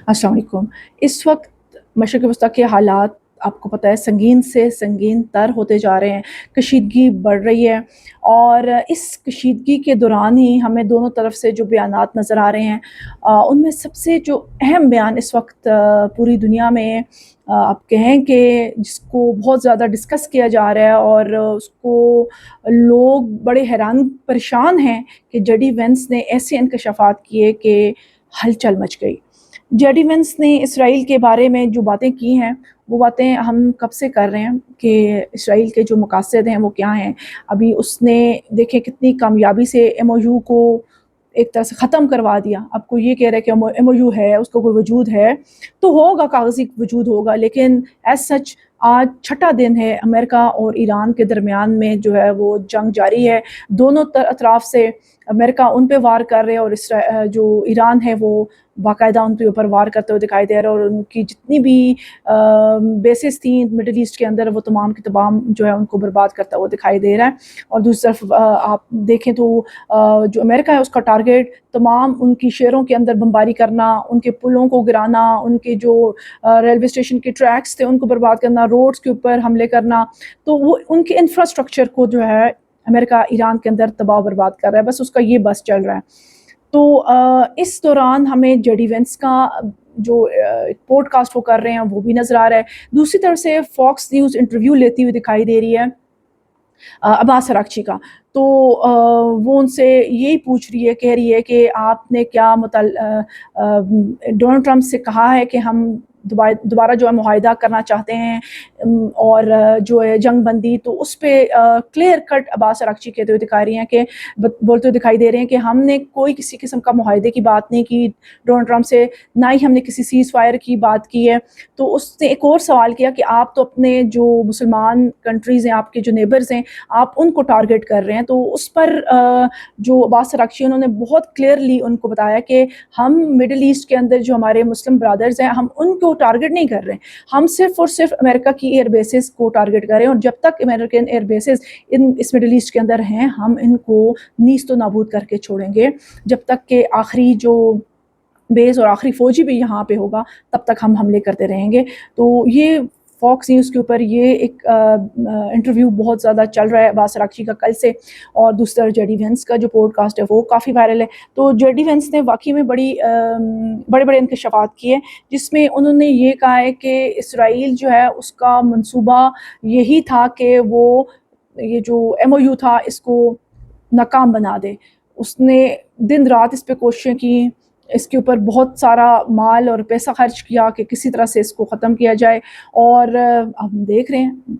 अस्सलाम वालेकुम। इस वक्त मशरक़ वस्ती के हालात आपको पता है संगीन से संगीन तर होते जा रहे हैं, कशीदगी बढ़ रही है और इस कशीदगी के दौरान ही हमें दोनों तरफ से जो बयानात नज़र आ रहे हैं उनमें सबसे जो अहम बयान इस वक्त पूरी दुनिया में आप कहें कि जिसको बहुत ज़्यादा डिस्कस किया जा रहा है और उसको लोग बड़े हैरान परेशान हैं कि जेडी वेंस ने ऐसे इंकशाफात किए कि हलचल मच गई। जेडी वेंस ने इसराइल के बारे में जो बातें की हैं वो बातें हम कब से कर रहे हैं कि इसराइल के जो मकासद हैं वो क्या हैं। अभी उसने देखें कितनी कामयाबी से एमओयू को एक तरह से ख़त्म करवा दिया। अब कोई ये कह रहा है कि एमओयू है, उसका कोई वजूद है तो होगा, कागज़ी वजूद होगा, लेकिन एज सच आज छठा दिन है अमेरिका और ईरान के दरमियान में जो है वो जंग जारी है। दोनों अतराफ से अमेरिका उन पे वार कर रहे हैं और जो ईरान है वो बाकायदा उनके ऊपर वार करते हुए दिखाई दे रहा है और उनकी जितनी भी बेसिस थी मिडल ईस्ट के अंदर वो तमाम की तमाम जो है उनको बर्बाद करता हुआ दिखाई दे रहा है। और दूसरी तरफ आप देखें तो जो अमेरिका है उसका टारगेट तमाम उनकी शहरों के अंदर बमबारी करना, उनके पुलों को गिराना, उनके जो रेलवे स्टेशन के ट्रैक्स थे उनको बर्बाद करना, रोड्स के ऊपर हमले करना। तो वो उनके इंफ्रास्ट्रक्चर को जो है अमेरिका ईरान के अंदर तबाह बर्बाद कर रहा है, बस उसका ये बस चल रहा है। तो इस दौरान हमें जेडी वेंस का जो पॉडकास्ट वो कर रहे हैं वो भी नज़र आ रहा है। दूसरी तरफ से फॉक्स न्यूज़ इंटरव्यू लेती हुई दिखाई दे रही है अब्बास अरागची का। तो वो उनसे यही पूछ रही है, कह रही है कि आपने क्या डोनाल्ड ट्रंप से कहा है कि हम दोबारा जो है मुआहिदा करना चाहते हैं और जो है जंग बंदी, तो उस पर क्लियर कट अब्बास अरागची कहते हुए दिखा रही हैं कि बोलते हुए दिखाई दे रहे हैं कि हमने कोई किसी किस्म का मुआहिदे की बात नहीं की डोनाल्ड ट्रंप से, ना ही हमने किसी सीज़ फायर की बात की है। तो उसने एक और सवाल किया कि आप तो अपने जो मुसलमान कंट्रीज़ हैं, आपके जो नेबर्स हैं, आप उनको टारगेट कर रहे हैं। तो उस पर जो अब्बास अरागची उन्होंने बहुत क्लियरली उनको बताया कि हम मिडिल ईस्ट के अंदर जो हमारे मुस्लिम ब्रदर्स हैं हम उनको टारगेट नहीं कर रहे हैं, हम सिर्फ और सिर्फ अमेरिका की एयर बेसिस को टारगेट कर रहे हैं और जब तक अमेरिकन एयर बेसिस इस मिडिल ईस्ट के अंदर हैं हम इनको नीस्त तो नाबूद करके छोड़ेंगे, जब तक कि आखिरी जो बेस और आखिरी फौजी भी यहाँ पे होगा तब तक हम हमले करते रहेंगे। तो ये फॉक्स न्यूज़ के ऊपर ये एक इंटरव्यू बहुत ज़्यादा चल रहा है अब्बास अरागची का कल से, और दूसरी तरफ जेडी वेंस का जो पॉडकास्ट है वो काफ़ी वायरल है। तो जेडी वेंस ने वाकई में बड़े बड़े इंकशाफात किए जिसमें उन्होंने ये कहा है कि इसराइल जो है उसका मंसूबा यही था कि वो ये जो एमओयू था इसको नाकाम बना दे। उसने दिन रात इस पे कोशिशें की, इसके ऊपर बहुत सारा माल और पैसा खर्च किया कि किसी तरह से इसको ख़त्म किया जाए और हम देख रहे हैं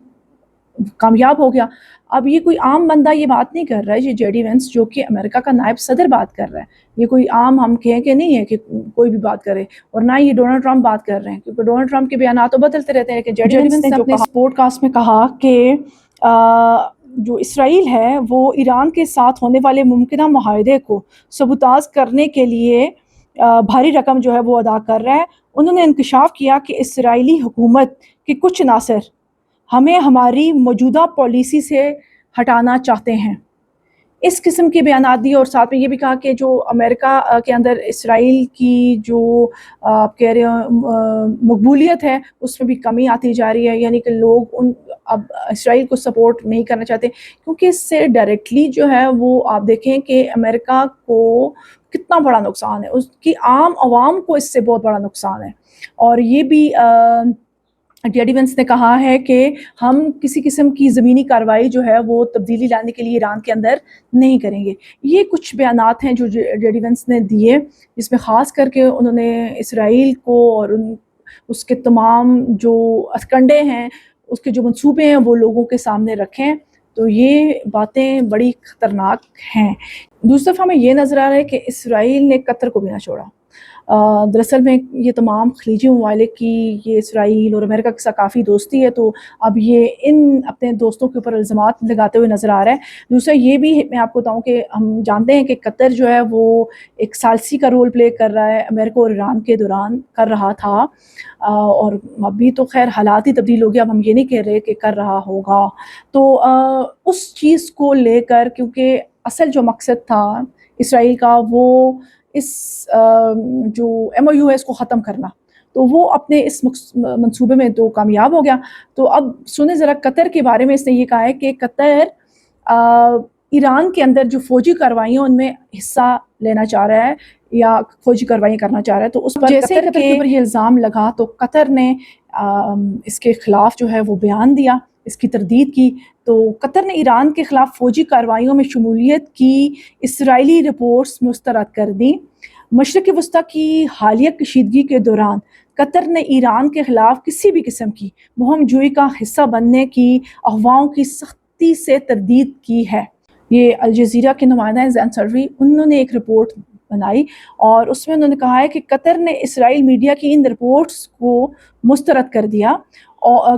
कामयाब हो गया। अब ये कोई आम बंदा ये बात नहीं कर रहा है, ये जेडी वेंस जो कि अमेरिका का नायब सदर बात कर रहा है। ये कोई आम हम कहें कि नहीं है कि कोई भी बात करे, और ना ही डोनाल्ड ट्रंप बात कर रहे हैं क्योंकि डोनाल्ड ट्रंप के बयान तो बदलते रहते हैं। लेकिन जेडी वेंस ने अपने पॉडकास्ट में कहा कि जो इसराइल है वो ईरान के साथ होने वाले मुमकिन माहदे को सबूताज करने के लिए भारी रकम जो है वो अदा कर रहा है। उन्होंने इंकशाफ किया कि इसराइली हुकूमत के कुछ नासर हमें हमारी मौजूदा पॉलिसी से हटाना चाहते हैं। इस किस्म के बयानात दिए और साथ में ये भी कहा कि जो अमेरिका के अंदर इसराइल की जो आप कह रहे हो मकबूलियत है उसमें भी कमी आती जा रही है, यानी कि लोग अब इसराइल को सपोर्ट नहीं करना चाहते क्योंकि इससे डायरेक्टली जो है वो आप देखें कि अमेरिका को कितना बड़ा नुकसान है, उसकी आम आवाम को इससे बहुत बड़ा नुकसान है। और ये भी जेडी वेंस ने कहा है कि हम किसी किस्म की ज़मीनी कार्रवाई जो है वो तब्दीली लाने के लिए ईरान के अंदर नहीं करेंगे। ये कुछ बयानात हैं जो जेडी वेंस ने दिए, जिसमें ख़ास करके उन्होंने इसराइल को और उसके तमाम जो हथकंडे हैं, उसके जो मंसूबे हैं वो लोगों के सामने रखें। तो ये बातें बड़ी ख़तरनाक हैं। दूसरी तरफ हमें ये नज़र आ रहा है कि इसराइल ने कतर को भी ना छोड़ा। दरअसल में ये तमाम खलीजी ममालिक की ये इसराइल और अमेरिका के साथ काफ़ी दोस्ती है, तो अब ये इन अपने दोस्तों के ऊपर इल्ज़ामात लगाते हुए नज़र आ रहा है। दूसरा ये भी मैं आपको बताऊँ कि हम जानते हैं कि कतर जो है वो एक सालसी का रोल प्ले कर रहा है, अमेरिका और ईरान के दौरान कर रहा था और अभी तो खैर हालात ही तब्दील हो गया, अब हम ये नहीं कह रहे कि कर रहा होगा। तो उस चीज़ को लेकर क्योंकि असल जो मकसद था इसराइल का वो اس جو MOU ہے اس کو ختم کرنا، تو وہ اپنے اس منصوبے میں تو کامیاب ہو گیا۔ تو اب سنیں ذرا قطر کے بارے میں، اس نے یہ کہا ہے کہ قطر ایران کے اندر جو فوجی کارروائیوں ان میں حصہ لینا چاہ رہا ہے یا فوجی کارروائیاں کرنا چاہ رہا ہے، تو اس پر جیسے قطر کے اوپر یہ الزام لگا تو قطر نے اس کے خلاف جو ہے وہ بیان دیا، اس کی تردید کی۔ تو قطر نے ایران کے خلاف فوجی کارروائیوں میں شمولیت کی اسرائیلی رپورٹس مسترد کر دیں۔ مشرق وسطیٰ کی حالیہ کشیدگی کے دوران قطر نے ایران کے خلاف کسی بھی قسم کی مہم جوئی کا حصہ بننے کی افواہوں کی سختی سے تردید کی ہے۔ یہ الجزیرہ کے نمائندہ ہیں زین سروی، انہوں نے ایک رپورٹ بنائی اور اس میں انہوں نے کہا ہے کہ قطر نے اسرائیل میڈیا کی ان رپورٹس کو مسترد کر دیا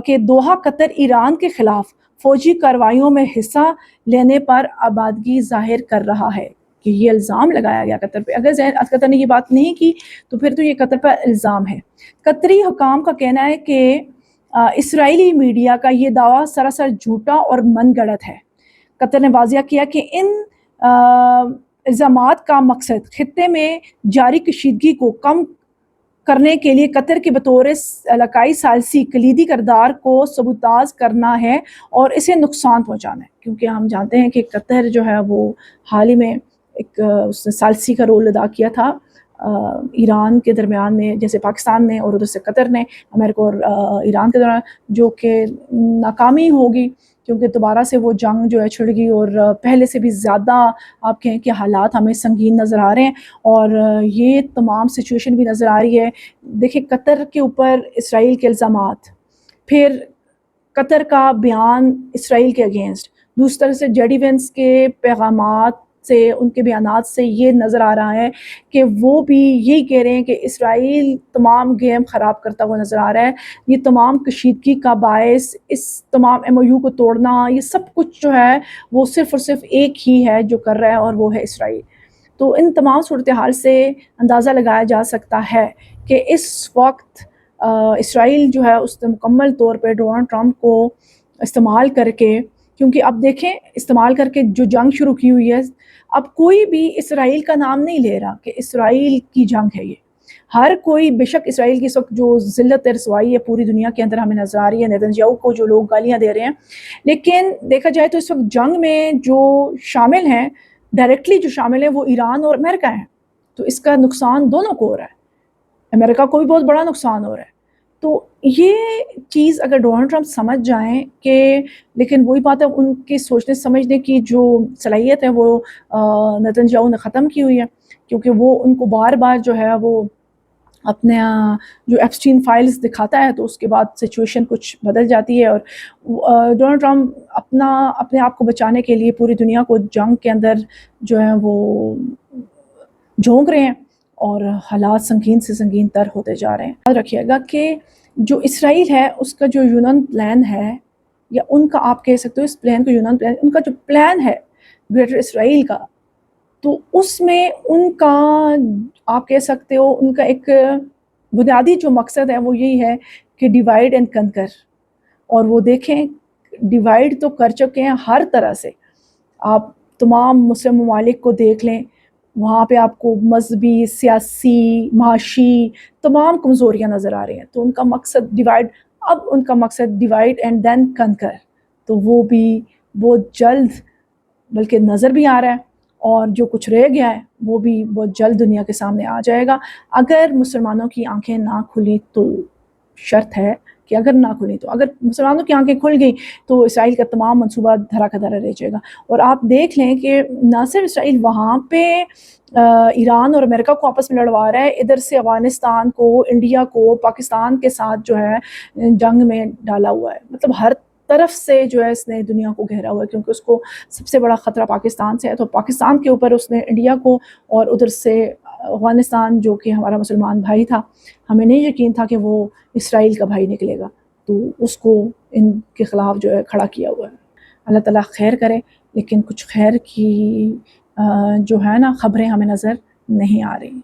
کہ دوحہ قطر ایران کے خلاف فوجی کارروائیوں میں حصہ لینے پر آمادگی ظاہر کر رہا ہے، کہ یہ الزام لگایا گیا قطر پہ۔ اگر قطر نے یہ بات نہیں کی تو پھر تو یہ قطر پر الزام ہے۔ قطری حکام کا کہنا ہے کہ اسرائیلی میڈیا کا یہ دعویٰ سراسر جھوٹا اور من گھڑت ہے۔ قطر نے واضح کیا کہ ان الزامات کا مقصد خطے میں جاری کشیدگی کو کم کرنے کے لیے قطر کے بطور علاقائی ثالثی کلیدی کردار کو سبوتاژ کرنا ہے اور اسے نقصان پہنچانا ہے، کیونکہ ہم جانتے ہیں کہ قطر جو ہے وہ حال ہی میں ایک اس نے ثالثی کا رول ادا کیا تھا ایران کے درمیان میں، جیسے پاکستان نے اور ادھر سے قطر نے امریکہ اور ایران کے دوران، جو کہ ناکامی ہوگی کیونکہ دوبارہ سے وہ جنگ جو ہے چھڑ گئی اور پہلے سے بھی زیادہ آپ کہیں کہ حالات ہمیں سنگین نظر آ رہے ہیں اور یہ تمام سچویشن بھی نظر آ رہی ہے۔ دیکھیں قطر کے اوپر اسرائیل کے الزامات، پھر قطر کا بیان اسرائیل کے اگینسٹ، دوسری طرف سے جے ڈی وینس کے پیغامات سے، ان کے بیانات سے یہ نظر آ رہا ہے کہ وہ بھی یہی کہہ رہے ہیں کہ اسرائیل تمام گیم خراب کرتا ہوا نظر آ رہا ہے، یہ تمام کشیدگی کا باعث، اس تمام MOU کو توڑنا، یہ سب کچھ جو ہے وہ صرف اور صرف ایک ہی ہے جو کر رہا ہے اور وہ ہے اسرائیل۔ تو ان تمام صورتحال سے اندازہ لگایا جا سکتا ہے کہ اس وقت اسرائیل جو ہے اس نے مکمل طور پہ ڈونلڈ ٹرمپ کو استعمال کر کے، کیونکہ اب دیکھیں استعمال کر کے جو جنگ شروع کی ہوئی ہے، اب کوئی بھی اسرائیل کا نام نہیں لے رہا کہ اسرائیل کی جنگ ہے۔ یہ ہر کوئی، بے شک اسرائیل کی اس وقت جو ذلت رسوائی ہے پوری دنیا کے اندر ہمیں نظر آ رہی ہے، نیتنیاہو کو جو لوگ گالیاں دے رہے ہیں، لیکن دیکھا جائے تو اس وقت جنگ میں جو شامل ہیں، ڈائریکٹلی جو شامل ہیں وہ ایران اور امریکہ ہیں، تو اس کا نقصان دونوں کو ہو رہا ہے، امریکہ کو بھی بہت بڑا نقصان ہو رہا ہے۔ تو یہ چیز اگر ڈونلڈ ٹرمپ سمجھ جائیں کہ، لیکن وہی بات ہے ان کی سوچنے سمجھنے کی جو صلاحیت ہے وہ نیتنیاہو نے ختم کی ہوئی ہے، کیونکہ وہ ان کو بار بار جو ہے وہ اپنے جو ایپسٹین فائلز دکھاتا ہے تو اس کے بعد سچویشن کچھ بدل جاتی ہے، اور ڈونلڈ ٹرمپ اپنے آپ کو بچانے کے لیے پوری دنیا کو جنگ کے اندر جو ہے وہ جھونک رہے ہیں اور حالات سنگین سے سنگین تر ہوتے جا رہے ہیں۔ یاد رکھیے گا کہ جو اسرائیل ہے اس کا جو یونان پلان ہے، یا ان کا آپ کہہ سکتے ہو اس پلان کو یونان پلان، ان کا جو پلان ہے گریٹر اسرائیل کا، تو اس میں ان کا آپ کہہ سکتے ہو ان کا ایک بنیادی جو مقصد ہے وہ یہی ہے کہ ڈیوائیڈ اینڈ کنکر، اور وہ دیکھیں ڈیوائیڈ تو کر چکے ہیں ہر طرح سے۔ آپ تمام مسلم ممالک کو دیکھ لیں، وہاں پہ آپ کو مذہبی، سیاسی، معاشی تمام کمزوریاں نظر آ رہی ہیں، تو ان کا مقصد ڈیوائیڈ، اب ان کا مقصد ڈیوائیڈ اینڈ دین کنکر، تو وہ بھی بہت جلد بلکہ نظر بھی آ رہا ہے، اور جو کچھ رہ گیا ہے وہ بھی بہت جلد دنیا کے سامنے آ جائے گا، اگر مسلمانوں کی آنکھیں نہ کھلی تو۔ شرط ہے کہ اگر نہ کھلی تو، اگر مسلمانوں کی آنکھیں کھل گئی تو اسرائیل کا تمام منصوبہ دھرا کا دھرا رہ جائے گا۔ اور آپ دیکھ لیں کہ نہ صرف اسرائیل وہاں پہ ایران اور امریکہ کو آپس میں لڑوا رہا ہے، ادھر سے افغانستان کو، انڈیا کو، پاکستان کے ساتھ جو ہے جنگ میں ڈالا ہوا ہے، مطلب ہر طرف سے جو ہے اس نے دنیا کو گھیرا ہوا ہے، کیونکہ اس کو سب سے بڑا خطرہ پاکستان سے ہے، تو پاکستان کے اوپر اس نے انڈیا کو، اور ادھر سے افغانستان جو کہ ہمارا مسلمان بھائی تھا، ہمیں نہیں یقین تھا کہ وہ اسرائیل کا بھائی نکلے گا، تو اس کو ان کے خلاف جو ہے کھڑا کیا ہوا ہے۔ اللہ تعالیٰ خیر کرے، لیکن کچھ خیر کی جو ہے نا خبریں ہمیں نظر نہیں آ رہی۔